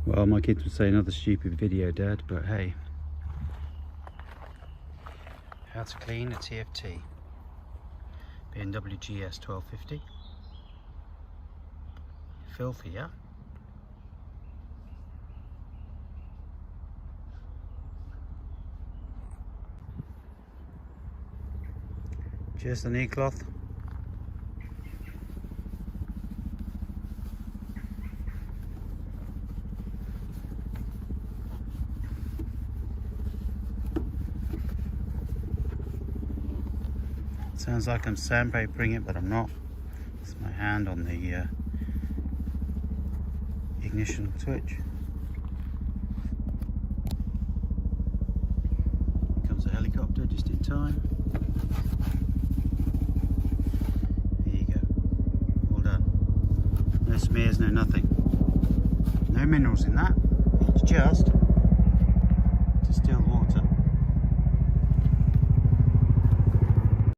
Well, my kids would say another stupid video, Dad, but hey. How to clean a TFT. BMW GS 1250. Filthy, yeah? Just an e-cloth. Sounds like I'm sandpapering it, but I'm not. It's my hand on the ignition switch. Here comes a helicopter just in time. There you go. All done. No smears, no nothing. No minerals in that. It's just distilled water.